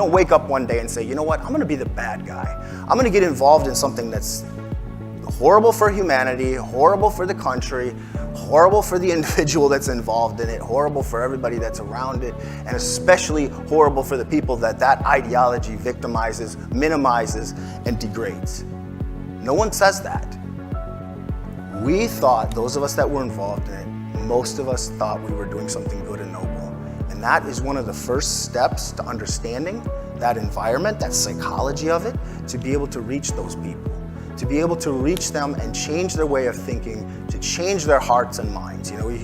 don't wake up one day and say, you know what, I'm gonna be the bad guy. I'm gonna get involved in something that's horrible for humanity, horrible for the country, horrible for the individual that's involved in it, horrible for everybody that's around it, and especially horrible for the people that ideology victimizes, minimizes, and degrades. No one says that. We thought, those of us that were involved in it, most of us thought we were doing something good and noble. And that is one of the first steps to understanding that environment, that psychology of it, to be able to reach those people, to be able to reach them and change their way of thinking, to change their hearts and minds. You know, you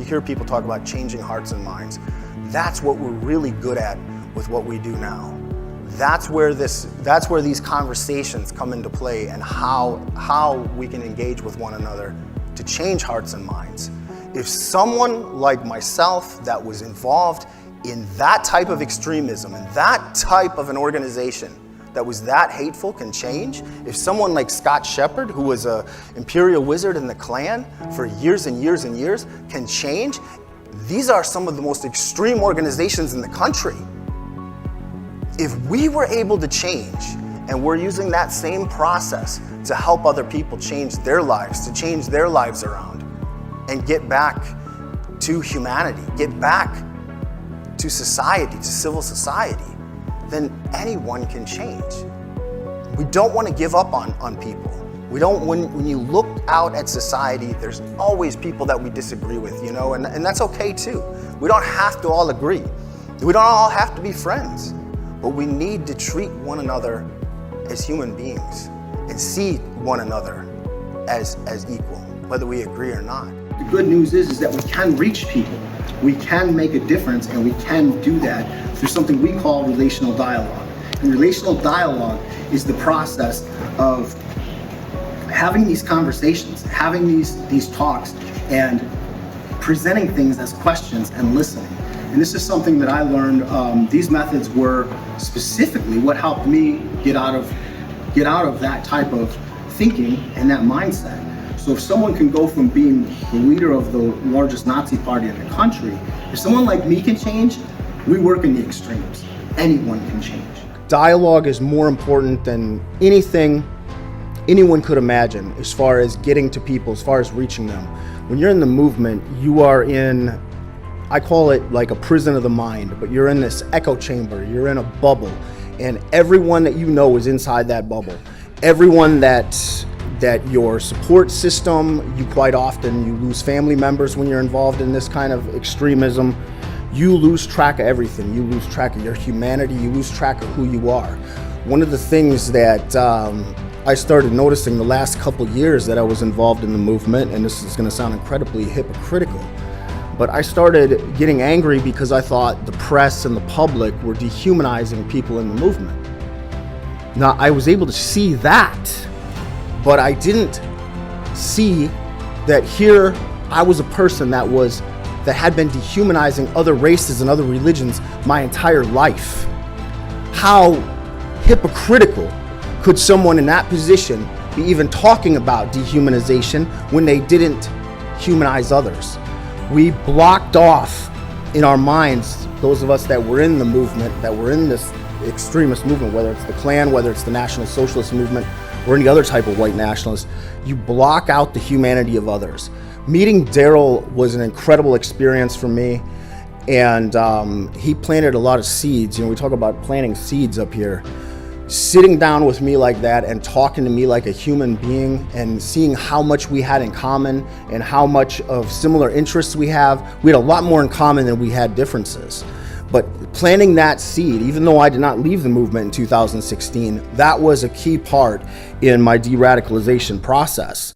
hear people talk about changing hearts and minds. That's what we're really good at with what we do now. That's where these conversations come into play, and how we can engage with one another to change hearts and minds. If someone like myself that was involved in that type of extremism and that type of an organization that was that hateful can change, if someone like Scott Shepherd, who was an Imperial Wizard in the Klan for years and years and years, can change, these are some of the most extreme organizations in the country. If we were able to change, and we're using that same process to help other people change their lives, to change their lives around, and get back to humanity, get back to society, to civil society, then anyone can change. We don't want to give up on people. We don't, when you look out at society, there's always people that we disagree with, you know, and that's okay too. We don't have to all agree. We don't all have to be friends, but we need to treat one another as human beings and see one another as equal, whether we agree or not. The good news is that we can reach people. We can make a difference, and we can do that through something we call relational dialogue. And relational dialogue is the process of having these conversations, having these talks, and presenting things as questions and listening. And this is something that I learned. These methods were specifically what helped me get out of that type of thinking and that mindset. So if someone can go from being the leader of the largest Nazi party in the country, if someone like me can change, we work in the extremes. Anyone can change. Dialogue is more important than anything anyone could imagine as far as getting to people, as far as reaching them. When you're in the movement, you are in, I call it like a prison of the mind, but you're in this echo chamber, you're in a bubble, and everyone that you know is inside that bubble. Everyone that your support system, you quite often, you lose family members when you're involved in this kind of extremism. You lose track of everything. You lose track of your humanity. You lose track of who you are. One of the things that I started noticing the last couple years that I was involved in the movement, and this is going to sound incredibly hypocritical, but I started getting angry because I thought the press and the public were dehumanizing people in the movement. Now, I was able to see that, but I didn't see that here I was a person that had been dehumanizing other races and other religions my entire life. How hypocritical could someone in that position be even talking about dehumanization when they didn't humanize others? We blocked off in our minds, those of us that were in the movement, that were in this extremist movement, whether it's the Klan, whether it's the National Socialist movement, or any other type of white nationalist, you block out the humanity of others. Meeting Daryl was an incredible experience for me, and he planted a lot of seeds. You know, we talk about planting seeds up here. Sitting down with me like that and talking to me like a human being and seeing how much we had in common and how much of similar interests we had a lot more in common than we had differences. But planting that seed, even though I did not leave the movement in 2016, that was a key part in my de-radicalization process.